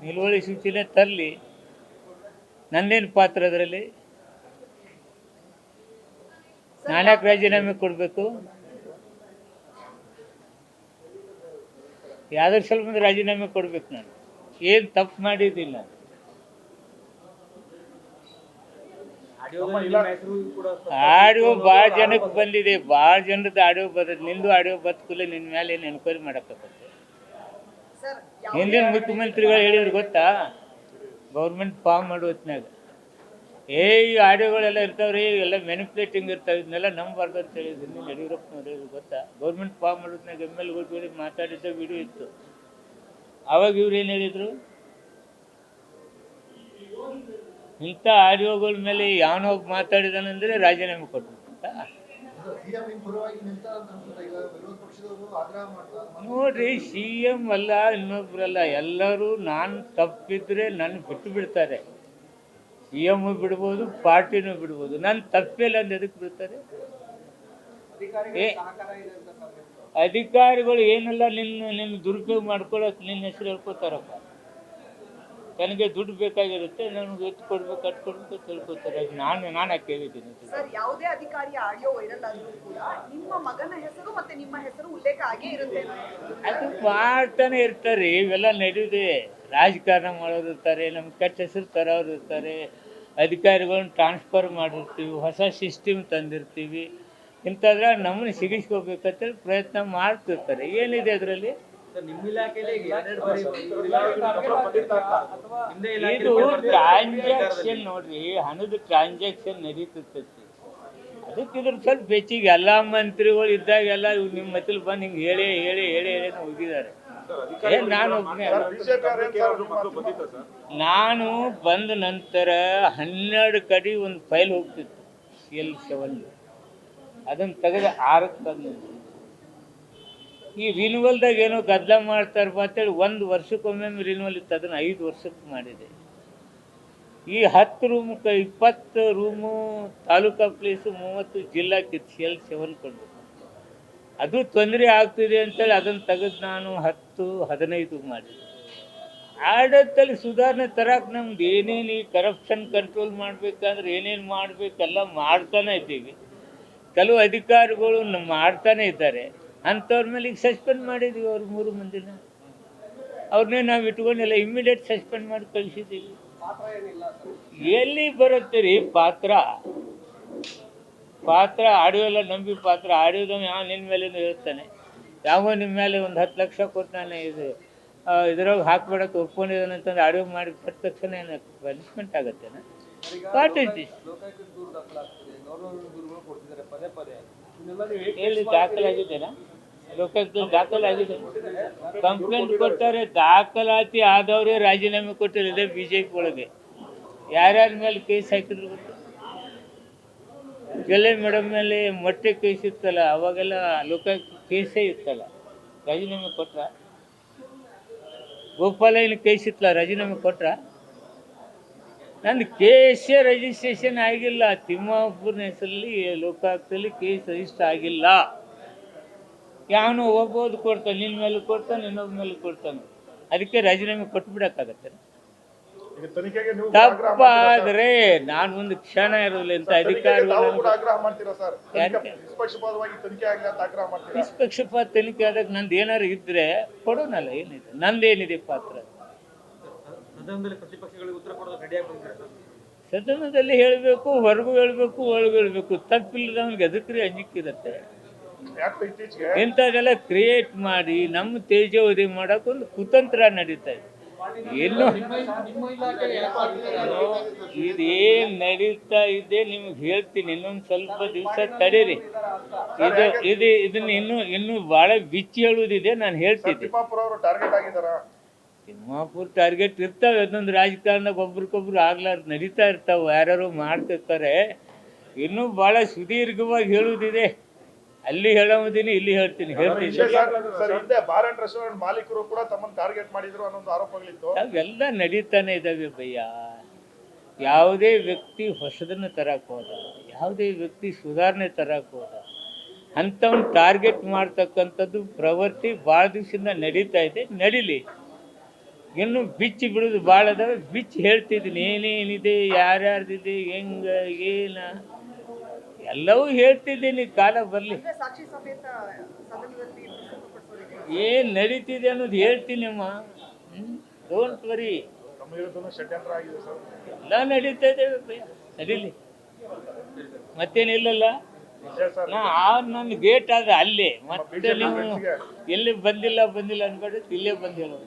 ನಿಲುವಳಿ ಸೂಚನೆ ತರಲಿ, ನಂದೇನು ಪಾತ್ರ ಅದರಲ್ಲಿ? ನಾನ್ಯಾಕೆ ರಾಜೀನಾಮೆ ಕೊಡಬೇಕು? ಯಾವ್ದ್ರ ಸಲ ರಾಜೀನಾಮೆ ಕೊಡ್ಬೇಕು? ನಾನು ಏನು ತಪ್ಪು ಮಾಡಿದ್ದಿಲ್ಲ. ಆಡಿಯೋ ಭಾಳ ಜನಕ್ಕೆ ಬಂದಿದೆ, ಭಾಳ ಜನರದ್ದು ಆಡಿಯೋ ಬರ್ತದೆ. ನಿಂದು ಆಡಿಯೋ ಬದುಕಲ್ಲ, ನಿನ್ನ ಮೇಲೆ ಏನು ಎನ್ಕ್ವೈರಿ ಮಾಡೋಕ್ಕಾಗತ್ತೆ? ಹಿಂದಿನ ಮುಖ್ಯಮಂತ್ರಿಗಳು ಹೇಳಿದ್ರು ಗೊತ್ತಾ, ಗೌರ್ಮೆಂಟ್ ಫಾರ್ಮ್ ಮಾಡೋ ಹೊತ್ನಾಗ ಈ ಆಡಿಯೋಗಳೆಲ್ಲ ಇರ್ತಾವ್ರಿ, ಎಲ್ಲ ಮ್ಯಾನಿಪ್ಯುಲೇಟಿಂಗ್ ಇರ್ತಾವೆ, ಇದನ್ನೆಲ್ಲ ನಂಬಾರ್ದು ಅಂತ ಹೇಳಿದ್ರು. ಯಡಿಯೂರಪ್ಪನವ್ರು ಹೇಳಿದ್ರು ಗೊತ್ತಾ, ಗೌರ್ಮೆಂಟ್ ಫಾರ್ಮ್ ಮಾಡೋದ್ನಾಗ MLA ಮಾತಾಡಿದ್ದ ವಿಡಿಯೋ ಇತ್ತು. ಆವಾಗ ಇವ್ರು ಏನು ಹೇಳಿದರು, ಇಂಥ ಆಡಿಯೋಗಳ ಮೇಲೆ ಯಾವನೋ ಮಾತಾಡಿದಾನಂದರೆ ರಾಜೀನಾಮೆ ಕೊಡ್ಬೇಕು ಅಂತ. ನೋಡ್ರಿ, CM ಅಲ್ಲ, ಇನ್ನೊಬ್ರಲ್ಲ, ಎಲ್ಲರೂ ನಾನು ತಪ್ಪಿದ್ರೆ ನನ್ನ ಬಿಟ್ಟು ಬಿಡ್ತಾರೆ. CM ಬಿಡ್ಬೋದು, ಪಾರ್ಟಿನೂ ಬಿಡ್ಬೋದು. ನಾನು ತಪ್ಪಿಲ್ಲ ಅಂತ ಎದಕ್ಕೆ ಬಿಡ್ತಾರೆ? ಅಧಿಕಾರಿಗಳು ಏನೆಲ್ಲ ನಿನ್ನ ದುರುಪಯೋಗ ಮಾಡ್ಕೊಳಕ್ಕೆ ನಿನ್ನ ಹೆಸರು ಹೇಳ್ಕೊತಾರಪ್ಪ. ನನಗೆ ದುಡ್ಡು ಬೇಕಾಗಿರುತ್ತೆ, ನನಗೆ ಎತ್ತು ಕೊಡ್ಬೇಕು, ಅಟ್ಟು ಕೊಡ್ಬೇಕು ಅಂತ ಹೇಳ್ಕೊತಾರೆ. ನಾನು ಯಾಕೆ ಹೇಳಿದ್ದೀನಿ? ಸರ್, ಯಾವುದೇ ಅಧಿಕಾರಿಯ ಆಡಿಯೋ ವೈರಲ್ ಆದರೂ ಕೂಡ ನಿಮ್ಮ ಮಗನ ಹೆಸರು ಮತ್ತೆ ನಿಮ್ಮ ಹೆಸರು ಉಲ್ಲೇಖ ಆಗೇ ಇರುತ್ತೆ. ಅದು ಮಾಡ್ತಾನೆ ಇರ್ತಾರೆ, ಇವೆಲ್ಲ ನಡೆಯುತ್ತೆ. ರಾಜಕಾರಣ ಮಾಡೋರು ಇರ್ತಾರೆ, ನಮ್ಗೆ ಕೆಟ್ಟ ಹೆಸರು ತರೋರು ಇರ್ತಾರೆ, ಅಧಿಕಾರಿಗಳನ್ನ ಟ್ರಾನ್ಸ್ಫರ್ ಮಾಡಿರ್ತೀವಿ, ಹೊಸ ಸಿಸ್ಟಮ್ ತಂದಿರ್ತೀವಿ. ಇಂಥದ್ರ ನಮ್ಮನ್ನು ಸಿಗಿಸ್ಕೋಬೇಕಂತೇಳಿ ಪ್ರಯತ್ನ ಮಾಡ್ತಿರ್ತಾರೆ. ಏನಿದೆ ಅದರಲ್ಲಿ? ಇದು ಟ್ರಾನ್ಸಾಕ್ಷನ್ ನೋಡ್ರಿ, ಹಣದ ಟ್ರಾನ್ಸಾಕ್ಷನ್ ನಡೀತಿರ್ತೈತಿ. ಅದಕ್ಕೆ ಇದ್ರ ಸ್ವಲ್ಪ ಹೆಚ್ಚಿಗೆ ಎಲ್ಲ ಮಂತ್ರಿಗಳು ಇದ್ದಾಗೆಲ್ಲ ನಿಮ್ಮ ಮತ್ತಲ್ಲಿ ಬಂದು ಹಿಂಗೆ ಹೇಳಿ ಹೇಳಿ ಹೇಳಿ ಹೇಳಿ ಹೋಗಿದ್ದಾರೆ. ನಾನು ಒಬ್ಬನೇ, ನಾನು ಬಂದ ನಂತರ 12 ಕಡೆ ಒಂದು ಫೈಲ್ ಹೋಗ್ತಿತ್ತು CL7, ಅದನ್ನು ತೆಗೆದು 6ಕ್ಕೆ ತಂದು ಈ ರಿನ್ಯೂವಲ್ದಾಗ ಏನೋ ಗದ್ದಲ ಮಾಡ್ತಾರಪ್ಪ ಅಂತೇಳಿ 1 ವರ್ಷಕ್ಕೊಮ್ಮೆ ರಿನ್ಯೂವಲ್ ಇತ್ತು, ಅದನ್ನು 5 ವರ್ಷಕ್ಕೆ ಮಾಡಿದೆ. ಈ 10 ರೂಮಕ್ಕೆ 20 ರೂಮು ತಾಲೂಕಾ ಪ್ಲೇಸು 30 ಜಿಲ್ಲಾಕ್ಕಿತ್ತು CL7 ಕೊಂಡು. ಅದು ತೊಂದರೆ ಆಗ್ತಿದೆ ಅಂತೇಳಿ ಅದನ್ನು ತೆಗೆದು ನಾನು 10-15 ಮಾಡಿದೆ. ಆಡಳಿತದಲ್ಲಿ ಸುಧಾರಣೆ ತರಕ್ಕೆ ನಮ್ದು ಏನೇನು ಈ ಕರಪ್ಷನ್ ಕಂಟ್ರೋಲ್ ಮಾಡಬೇಕಂದ್ರೆ ಏನೇನು ಮಾಡಬೇಕೆಲ್ಲ ಮಾಡ್ತಾನೆ ಇದ್ದೀವಿ. ಕೆಲವು ಅಧಿಕಾರಿಗಳು ಮಾಡ್ತಾನೆ ಇದ್ದಾರೆ, ಅಂಥವ್ರ ಮೇಲೆ ಈಗ ಸಸ್ಪೆಂಡ್ ಮಾಡಿದ್ದೀವಿ. ಅವ್ರು 3 ಮಂದಿನ ಅವ್ರನ್ನೇ ನಾವು ಇಟ್ಕೊಂಡಿಲ್ಲ, ಇಮ್ಮಿಡಿಯೇಟ್ ಸಸ್ಪೆಂಡ್ ಮಾಡಿ ಕಳಿಸಿದ್ದೀವಿ. ಎಲ್ಲಿ ಬರುತ್ತೆ ರೀ ಪಾತ್ರ? ಆಡಿಯೋ ಎಲ್ಲ ನಂಬಿ ಪಾತ್ರ. ಆಡಿಯೋದ ಯಾವ ನಿನ್ನ ಮೇಲೆ ಹೇಳ್ತಾನೆ, ಯಾವ ನಿಮ್ಮ ಮೇಲೆ ಒಂದು 10 ಲಕ್ಷ ಕೊಡ್ತಾನೆ, ಇದ್ರಾಗ ಹಾಕ್ಬೇಡಕ್ಕೆ ಒಪ್ಕೊಂಡಿದ್ದಾನೆ ಅಂತಂದು ಆಡಿಯೋ ಮಾಡಿ ಕೊಟ್ಟ ತಕ್ಷಣ ಏನು ಪನಿಷ್ಮೆಂಟ್ ಆಗುತ್ತೇನೆ? What is this? ಎಲ್ಲಿ ದಾಖಲಾಗಿದ್ದೇನಾ? ಲೋಕಾಯುಕ್ತದಲ್ಲಿ ದಾಖಲಾಗಿದೆ, ಕಂಪ್ಲೇಂಟ್ ಕೊಡ್ತಾರೆ. ದಾಖಲಾತಿ ಆದವರೇ ರಾಜೀನಾಮೆ ಕೊಟ್ಟಿದೆ BJP ಒಳಗೆ. ಯಾರ್ಯಾರ ಮೇಲೆ ಕೇಸ್ ಹಾಕಿದ್ರು ಗೊತ್ತು? ಜಲ್ಲೆ ಮೇಡಮ್ ಮೇಲೆ ಮೊಟ್ಟೆ ಕೇಸ್ ಇತ್ತಲ್ಲ, ಅವಾಗೆಲ್ಲ ಲೋಕಾಯುಕ್ತ ಕೇಸೇ ಇತ್ತಲ್ಲ, ರಾಜೀನಾಮೆ ಕೊಟ್ರ? ಗೋಪಾಲಯ್ಯನ ಕೇಸ್ ಇತ್ತಲ್ಲ, ರಾಜೀನಾಮೆ ಕೊಟ್ರ? ನಂದು ಕೇಸೇ ರಿಜಿಸ್ಟ್ರೇಷನ್ ಆಗಿಲ್ಲ. ತಿಮ್ಮಾಪುರನ ಹೆಸರಲ್ಲಿ ಲೋಕಾಯುಕ್ತದಲ್ಲಿ ಕೇಸ್ ರಿಜಿಸ್ಟರ್ ಆಗಿಲ್ಲ. ಯಾವನು ಒಬ್ಬೊದು ಕೊಡ್ತಾನೆ, ನಿನ್ನ ಮೇಲೆ ಕೊಡ್ತಾನೆ, ಇನ್ನೊಬ್ಬ ಮೇಲೆ ಕೊಡ್ತಾನೆ. ಅದಕ್ಕೆ ರಾಜೀನಾಮೆ ಕೊಟ್ಬಿಡಕ್ಕಾಗತ್ತೆ? ತಪ್ಪಾದ್ರೆ ನಾನು ಒಂದು ಕ್ಷಣ ಇರೋದಿಲ್ಲ ಇಂಥ ಅಧಿಕಾರಿಗಳು. ನಿಷ್ಪಕ್ಷಪಾತ ತನಿಖೆ ಆದಾಗ ನಂದು ಏನಾರು ಇದ್ರೆ ಕೊಡೋನಲ್ಲ, ಏನಿದೆ ನಂದೇನಿದೆ ಪಾತ್ರ? ಸದನದಲ್ಲಿ ಹೇಳಬೇಕು, ಹೊರಗೂ ಹೇಳಬೇಕು, ಒಳಗೂ ಹೇಳಬೇಕು. ತಪ್ಪಿಲ್ಲದವನಿಗೆ ಎದಕ್ರಿ ಅಂಜಿಕಿರುತ್ತೆ? ಇಂಥದ್ದೆಲ್ಲ ಕ್ರಿಯೇಟ್ ಮಾಡಿ ನಮ್ಮ ತೇಜೋವಧಿ ಮಾಡೋಕ್ಕೊಂದು ಕುತಂತ್ರ ನಡೀತಾ ಇದೆ. ಎಲ್ಲೋ ಇದೇನು ನಡೀತಾ ಇದೆ ನಿಮ್ಗೆ ಹೇಳ್ತೀನಿ, ಇನ್ನೊಂದು ಸ್ವಲ್ಪ ದಿವಸ ತಡೀರಿ. ಇದನ್ನ ಇನ್ನೂ ಭಾಳ ಬಿಚ್ಚಿ ಹೇಳುವುದಿದೆ, ನಾನು ಹೇಳ್ತಿದ್ದೆ. ತಿಮ್ಮಾಪುರ ಟಾರ್ಗೆಟ್ ಇರ್ತಾವೆ, ಅದೊಂದು ರಾಜಕಾರಣದಾಗ ಒಬ್ರಿಗೊಬ್ರು ಆಗ್ಲಾರ್ದು ನಡೀತಾ ಇರ್ತಾವೆ, ಯಾರ್ಯಾರು ಮಾಡ್ತಿರ್ತಾರೆ. ಇನ್ನೂ ಭಾಳ ಸುದೀರ್ಘವಾಗಿ ಹೇಳುವುದಿದೆ. ಅಲ್ಲಿ ಹೇಳೋದಿನಿ, ಇಲ್ಲಿ ಹೇಳ್ತೀನಿ. ಮಾಲೀಕರು ಕೂಡ ತಮ್ಮನ್ನು ಟಾರ್ಗೆಟ್ ಮಾಡಿದ್ರು ಅನ್ನೋ ಆರೋಪಗಳಿತ್ತು. ಅವೆಲ್ಲ ನಡೀತಾನೆ ಇದ್ದಾವೆ ಭಯ್ಯ. ಯಾವುದೇ ವ್ಯಕ್ತಿ ಹೊಸದನ್ನು ತರಕ್ಕೆ ಹೋದ, ಯಾವುದೇ ವ್ಯಕ್ತಿ ಸುಧಾರಣೆ ತರಕ್ಕೆ ಹೋದ, ಅಂಥವ್ನು ಟಾರ್ಗೆಟ್ ಮಾಡ್ತಕ್ಕಂಥದ್ದು ಪ್ರವೃತ್ತಿ ಭಾಳ ದಿವಸದಿಂದ ನಡೀತಾ ಇದೆ. ನಡೀಲಿ, ಇನ್ನು ಬಿಚ್ಚಿ ಬಿಡೋದು ಭಾಳ ಅದಾವೆ, ಬಿಚ್ಚಿ ಹೇಳ್ತಿದ್ದೀನಿ ಏನೇನಿದೆ, ಯಾರ್ಯಾರ್ದಿದೆ, ಹೆಂಗ ಏನ ಎಲ್ಲವೂ ಹೇಳ್ತಿದ್ದೀನಿ. ಕಾಲ ಬರಲಿ, ಅಂದ್ರೆ ಸಾಕ್ಷಿ ಸಮೇತ ಸದನದಲ್ಲಿ ಪ್ರಸ್ತುತಪಡಿಸೋದಕ್ಕೆ ಏನು ನಡೀತಿದೆ ಅನ್ನೋದು ಹೇಳ್ತೀನಿ ಅಮ್ಮ. ಡೋಂಟ್ ವರಿ, ನಮ್ಮ ವಿರುದ್ಧನೂ ಷಡ್ಯಂತ್ರ ಆಗಿದೆ ಸರ್. ಎಲ್ಲ ನಡೀತಾ ಇದೆ, ನಡೀಲಿ, ಮತ್ತೇನಿಲ್ಲಲ್ಲ. ನಿಜ ಸರ್. ನನ್ನ ಗೇಟ್ ಆದ್ರೆ ಅಲ್ಲೇ, ಮತ್ತೆ ನೀವು ಎಲ್ಲಿ ಬಂದಿಲ್ಲ ಅನ್ಬೇಡಿ, ಇಲ್ಲೇ ಬಂದಿರೋದು.